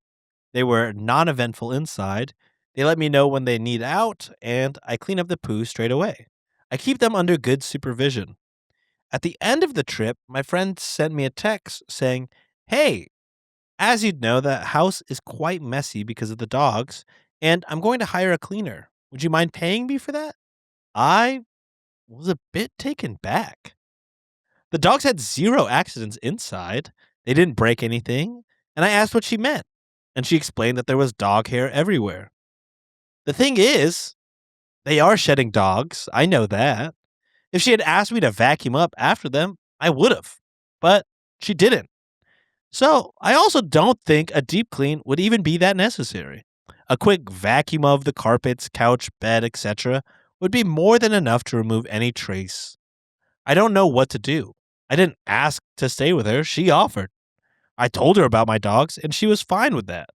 They were non-eventful inside. They let me know when they need out, and I clean up the poo straight away. I keep them under good supervision. At the end of the trip, my friend sent me a text saying, "Hey, as you'd know, the house is quite messy because of the dogs, and I'm going to hire a cleaner. Would you mind paying me for that?" I was a bit taken back. The dogs had 0 accidents inside. They didn't break anything, and I asked what she meant, and she explained that there was dog hair everywhere. The thing is, they are shedding dogs. I know that. If she had asked me to vacuum up after them, I would have, but she didn't. So I also don't think a deep clean would even be that necessary. A quick vacuum of the carpets, couch, bed, etc. would be more than enough to remove any trace. I don't know what to do. I didn't ask to stay with her. She offered. I told her about my dogs, and she was fine with that.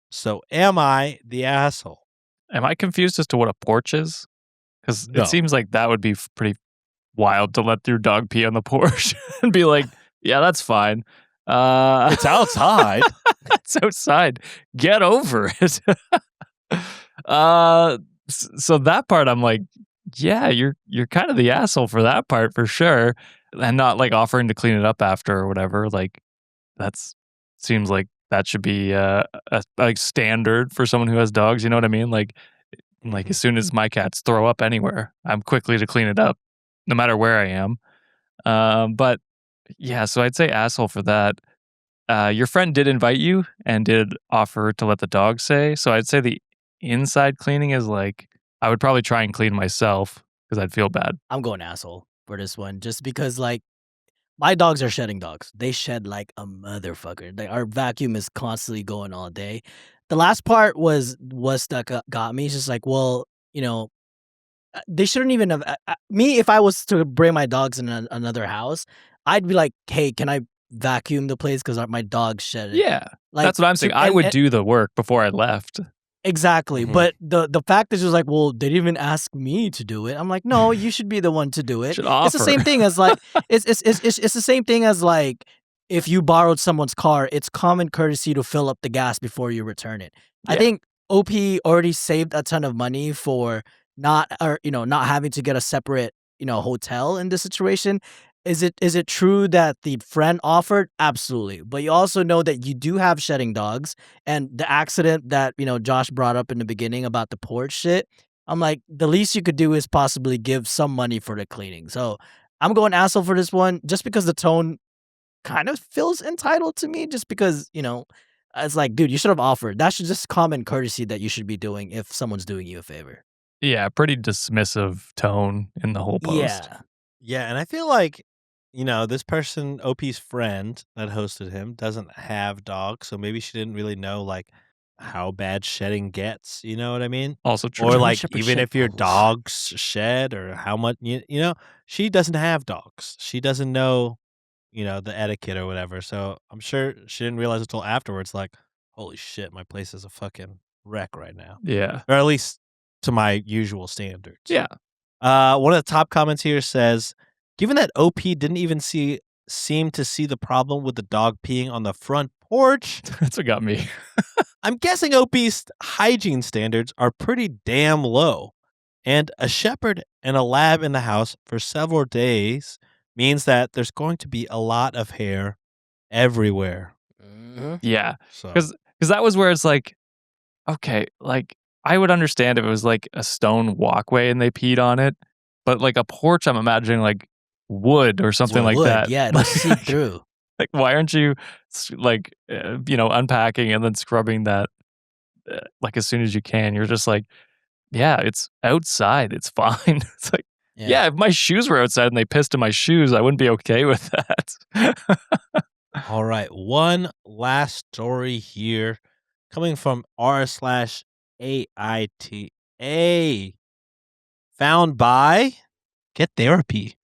So am I the asshole? Am I confused as to what a porch is? Because No. it seems like that would be pretty wild to let your dog pee on the porch and be like, yeah, that's fine. It's outside. It's outside. Get over it. So that part, I'm like, yeah, you're kind of the asshole for that part for sure, and not like offering to clean it up after or whatever. Like that's seems like that should be a like standard for someone who has dogs. You know what I mean? Like as soon as my cats throw up anywhere, I'm quickly to clean it up, no matter where I am. But yeah, so I'd say asshole for that. Your friend did invite you and did offer to let the dog stay. So I'd say the inside cleaning is like, I would probably try and clean myself because I'd feel bad. I'm going asshole for this one, just because like my dogs are shedding dogs. They shed like a motherfucker. Our vacuum is constantly going all day. The last part was that got me. It's just like, well, they shouldn't even have. Me, if I was to bring my dogs in another house, I'd be like, hey, can I vacuum the place because my dog shed it? Yeah, Like, that's what I'm saying. I would do the work before I left. Exactly. Mhm. But the fact is just like, well, they didn't even ask me to do it. I'm like, no, you should be the one to do it. Should It's the same offer. thing as like it's the same thing as like if you borrowed someone's car, it's common courtesy to fill up the gas before you return it. I Yeah. think OP already saved a ton of money for not having to get a separate, hotel in this situation. Is it true that the friend offered? Absolutely. But you also know that you do have shedding dogs, and the accident that, Josh brought up in the beginning about the porch shit. I'm like, the least you could do is possibly give some money for the cleaning. So I'm going asshole for this one, just because the tone kind of feels entitled to me, just because, it's like, dude, you should have offered. That's just common courtesy that you should be doing if someone's doing you a favor. Yeah, pretty dismissive tone in the whole post. Yeah. Yeah, and I feel like, this person, OP's friend that hosted him, doesn't have dogs, so maybe she didn't really know like how bad shedding gets. You know what I mean? Also true. Or German like Shepherd even shed if your poodles. dogs shed or how much she doesn't have dogs. She doesn't know, the etiquette or whatever. So I'm sure she didn't realize until afterwards, like, holy shit, my place is a fucking wreck right now. Yeah. Or at least to my usual standards. Yeah. One of the top comments here says, given that OP didn't even seem to see the problem with the dog peeing on the front porch, That's what got me. I'm guessing OP's hygiene standards are pretty damn low. And a shepherd and a lab in the house for several days means that there's going to be a lot of hair everywhere. Yeah. So Because that was where it's like, okay, like I would understand if it was like a stone walkway and they peed on it, but like a porch, I'm imagining like wood or something like that. Yeah, it'll seep through. Like, why aren't you unpacking and then scrubbing that like as soon as you can? You're just like, yeah, it's outside. It's fine. It's like, yeah, if my shoes were outside and they pissed in my shoes, I wouldn't be okay with that. all right, one last story here coming from r/AITA. Found by Get Therapy.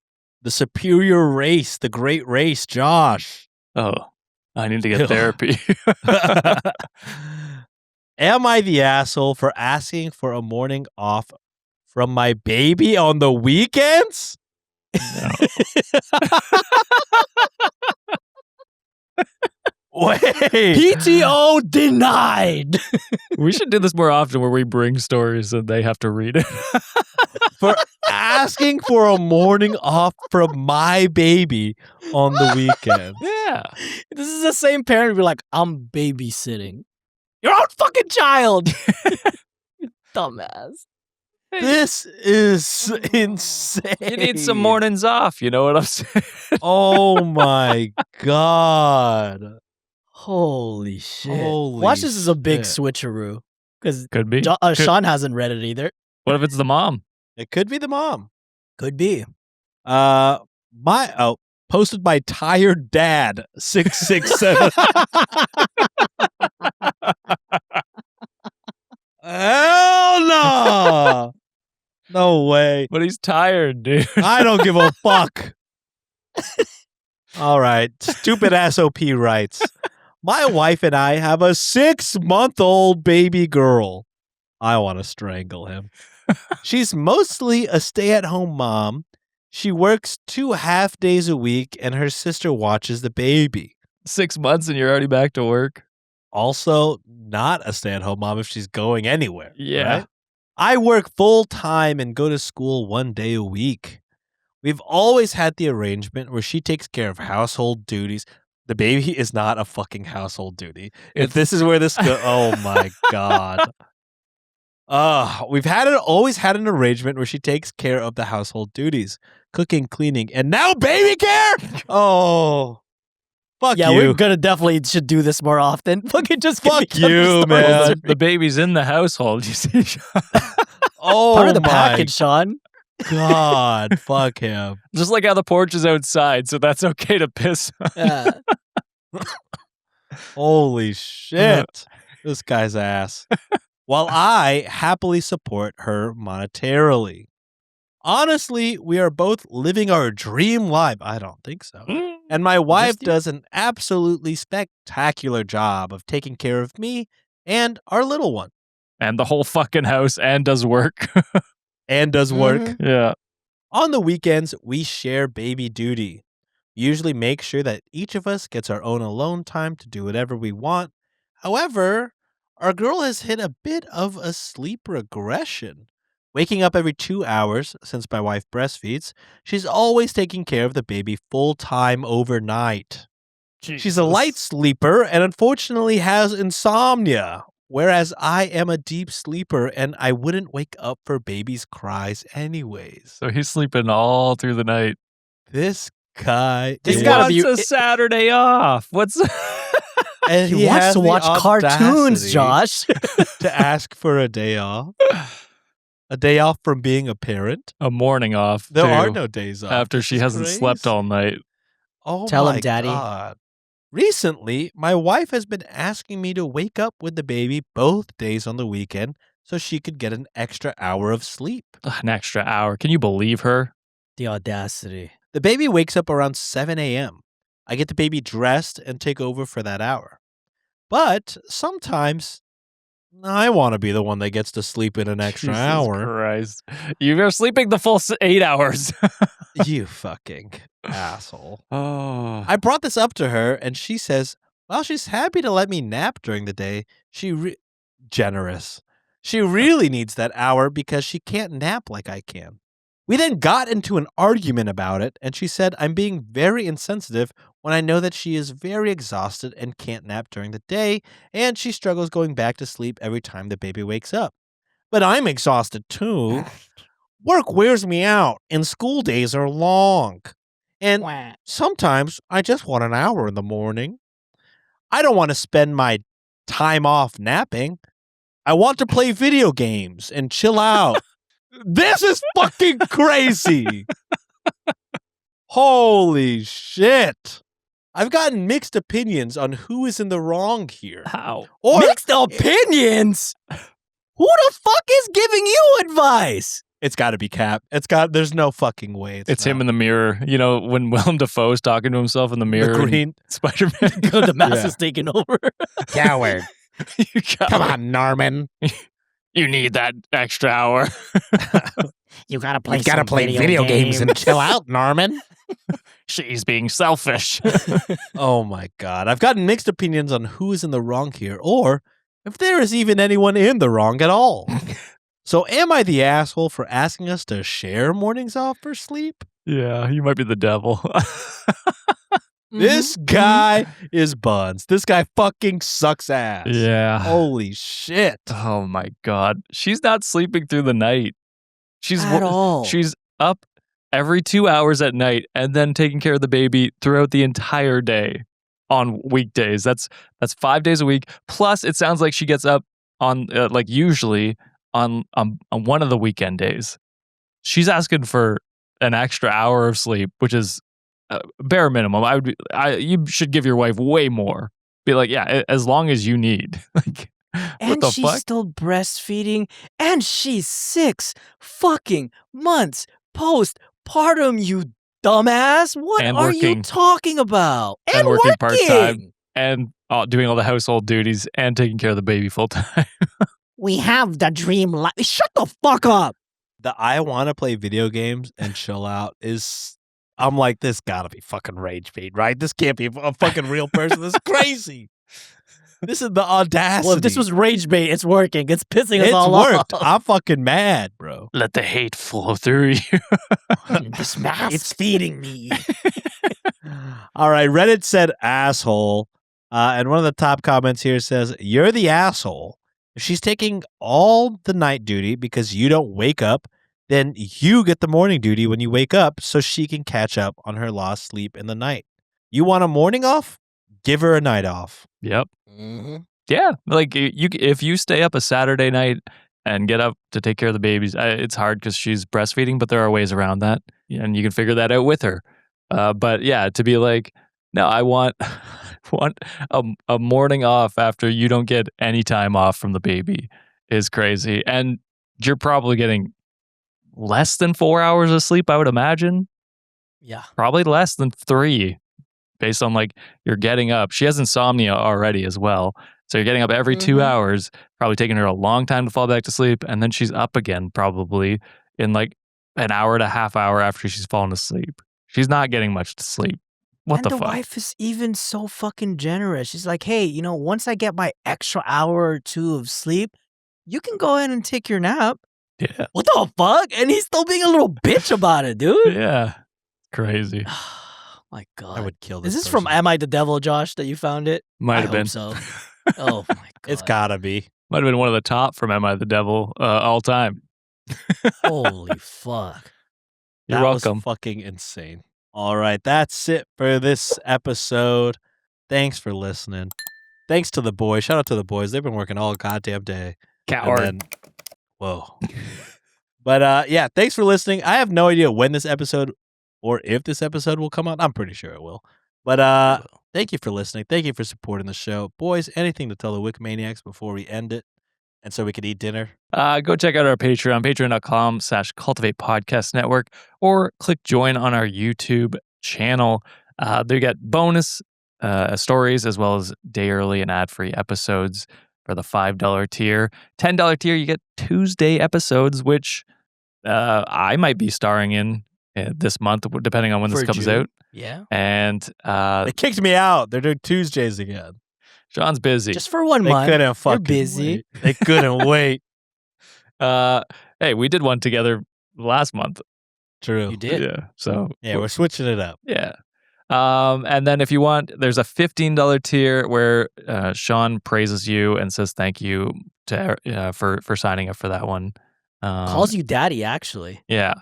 The superior race, the great race, Josh. Oh, I need to get therapy. Am I the asshole for asking for a morning off from my baby on the weekends? No. Wait. PTO denied. We should do this more often where we bring stories and they have to read it. For asking for a morning off from my baby on the weekend. Yeah. This is the same parent be like, I'm babysitting your own fucking child. You dumbass. This is insane. You need some mornings off. You know what I'm saying? Oh my God. Holy shit. Holy Watch this is a big shit. switcheroo. Because Could be. Sean hasn't read it either. What if it's the mom? It could be the mom. Could be. Posted by Tired Dad 667. Hell no. No way. But he's tired, dude. I don't give a fuck. All right. Stupid SOP writes, my wife and I have a 6-month-old baby girl. I want to strangle him. She's mostly a stay-at-home mom. She works 2 half days a week, and her sister watches the baby. 6 months and you're already back to work. Also, not a stay-at-home mom if she's going anywhere. Yeah. Right? I work full-time and go to school 1 day a week. We've always had the arrangement where she takes care of household duties. The baby is not a fucking household duty. If this is where this goes, oh my God. We've always had an arrangement where she takes care of the household duties, cooking, cleaning, and now baby care. Oh, fuck Yeah, you. we're gonna definitely should do this more often. Fucking just give me Fuck you, some man. stories. The baby's in the household, you see. Oh, Part of the my package, Sean. God, fuck him. Just like how the porch is outside, so that's okay to piss. Yeah. Holy shit. This guy's ass. While I happily support her monetarily. Honestly, we are both living our dream life. I don't think so. And my wife does an absolutely spectacular job of taking care of me and our little one. And the whole fucking house and does work. And does work. Mhm. Yeah. On the weekends, we share baby duty. We usually make sure that each of us gets our own alone time to do whatever we want. However, our girl has hit a bit of a sleep regression. Waking up every 2 hours, since my wife breastfeeds, she's always taking care of the baby full-time overnight. She's a light sleeper and unfortunately has insomnia, whereas I am a deep sleeper and I wouldn't wake up for baby's cries anyways. So he's sleeping all through the night. This guy This is... gotta be- a Saturday off. What's and He wants has to the watch cartoons, audacity Josh. to ask for a day off. A day off from being a parent. a morning off? There too, are no days off. after This she is hasn't slept crazy. all night. Oh Tell him, my Daddy. God. Recently, my wife has been asking me to wake up with the baby both days on the weekend so she could get an extra hour of sleep. An extra hour. Can you believe her? The audacity. The baby wakes up around 7 a.m. I get the baby dressed and take over for that hour. But sometimes I want to be the one that gets to sleep in an extra Jesus hour. Christ. You're sleeping the full 8 hours. You fucking asshole. Oh. I brought this up to her and she says, well, she's happy to let me nap during the day. Generous. She really needs that hour because she can't nap like I can. We then got into an argument about it, and she said I'm being very insensitive when I know that she is very exhausted and can't nap during the day, and she struggles going back to sleep every time the baby wakes up. But I'm exhausted too. Work wears me out, and school days are long. And sometimes I just want an hour in the morning. I don't want to spend my time off napping. I want to play video games and chill out. This is fucking crazy. Holy shit. I've gotten mixed opinions on who is in the wrong here. How? Or Mixed opinions? Who the fuck is giving you advice? it's got to be Cap. There's no fucking way. It's him in the mirror. You know, when Willem Dafoe's talking to himself in the mirror. The green Spider-Man. The mask is taking over. Coward. You Come on, Norman. You need that extra hour. You gotta play video games and chill out, Norman. She's being selfish. Oh my God. I've gotten mixed opinions on who is in the wrong here, or if there is even anyone in the wrong at all. So am I the asshole for asking us to share mornings off for sleep? Yeah, you might be the devil. This guy is buns. This guy fucking sucks ass. Yeah. Holy shit. Oh my God. She's not sleeping through the night. She's At all. She's up every 2 hours at night and then taking care of the baby throughout the entire day on weekdays. That's 5 days a week. Plus, it sounds like she gets up on usually on one of the weekend days. She's asking for an extra hour of sleep, which is bare minimum. You should give your wife way more. Be like, yeah, as long as you need. Like, And what the she's fuck? still breastfeeding, and she's 6 fucking months postpartum, you dumbass. What And are you working. talking about? And working part-time. And doing all the household duties and taking care of the baby full time. We have the dream life. Shut the fuck up. The I want to play video games and chill out is, I'm like, this gotta be fucking rage bait, right? This can't be a fucking real person. This is crazy. This is the audacity. Well, if this was rage bait, it's working. It's pissing us It's all worked. off. I'm fucking mad, bro. Let the hate flow through you. This mask. It's feeding me. All right, Reddit said asshole. And one of the top comments here says, you're the asshole. If she's taking all the night duty because you don't wake up, then you get the morning duty when you wake up so she can catch up on her lost sleep in the night. You want a morning off? Give her a night off. Yep. Mm-hmm. Yeah. Like, if you stay up a Saturday night and get up to take care of the babies, it's hard because she's breastfeeding, but there are ways around that. And you can figure that out with her. But yeah, to be like, no, I want a morning off after you don't get any time off from the baby is crazy. And you're probably getting less than 4 hours of sleep, I would imagine. Yeah. Probably less than 3, based on like you're getting up. She has insomnia already as well. So you're getting up every 2 hours, probably taking her a long time to fall back to sleep. And then she's up again probably in like an hour to half hour after she's fallen asleep. She's not getting much to sleep. What the fuck? And the wife is even so fucking generous. She's like, hey, once I get my extra hour or 2 of sleep, you can go ahead and take your nap. Yeah. What the fuck? And he's still being a little bitch about it, dude. Yeah. Crazy. My God. I would kill this. Is this from Am I the Devil, Josh, that you found it? Might have I been. hope so. Oh my God. It's gotta be. Might have been one of the top from Am I the Devil all time. Holy fuck. You're That welcome. was fucking insane. All right, that's it for this episode. Thanks for listening. Thanks to the boys. Shout out to the boys. They've been working all goddamn day. Coward. And then- whoa. But yeah, thanks for listening. I have no idea when this episode or if this episode will come out. I'm pretty sure it will. But thank you for listening. Thank you for supporting the show. Boys, anything to tell the Wikimaniacs before we end it and so we can eat dinner? Go check out our Patreon, patreon.com/Cultivate Podcast Network, or click join on our YouTube channel. They get bonus stories as well as day early and ad-free episodes for the $5 tier. $10 tier, you get Tuesday episodes, which I might be starring in this month, depending on when this For comes June. out. Yeah. And They kicked me out. They're doing Tuesdays again. Sean's busy. Just for 1 They month. couldn't fucking busy. wait. They couldn't wait. Hey, we did one together last month. True. You did. Yeah. So Yeah, we're switching it up. yeah. And then if you want, there's a $15 tier where Sean praises you and says thank you to for signing up for that one. Calls you daddy, actually. Yeah.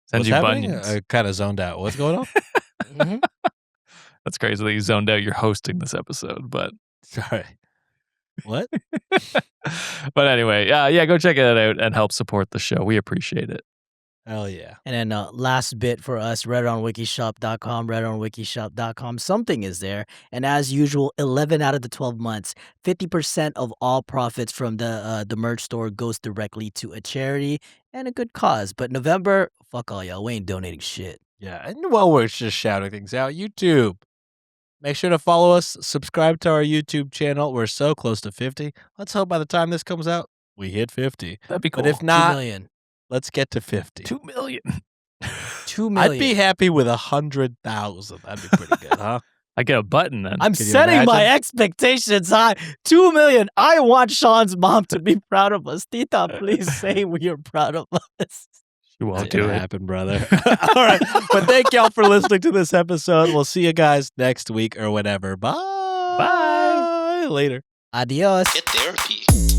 Sends What's you happening? bunions. I kind of zoned out. What's going on? Mhm. That's crazy that you zoned out. You're hosting this episode, but Sorry. What? but anyway, yeah, go check it out and help support the show. We appreciate it. Hell yeah. And then last bit for us, RedditOnWikishop.com, RedditOnWikishop.com. Something is there. And as usual, 11 out of the 12 months, 50% of all profits from the merch store goes directly to a charity and a good cause. But November, fuck all y'all. We ain't donating shit. Yeah. And while we're just shouting things out, YouTube. Make sure to follow us. Subscribe to our YouTube channel. We're so close to 50. Let's hope by the time this comes out, we hit 50. That'd be cool. But if 2 not, million. let's get to 50. 2 million. 2 million. I'd be happy with 100,000. That'd be pretty good, huh? I get a button then. I'm Can you setting my imagine? expectations high. 2 million. I want Sean's mom to be proud of us. Tita, please say we are proud of us. You won't Not do gonna it. happen, brother. All right. But thank y'all for listening to this episode. We'll see you guys next week or whenever. Bye. Bye. Later. Adios. Get therapy.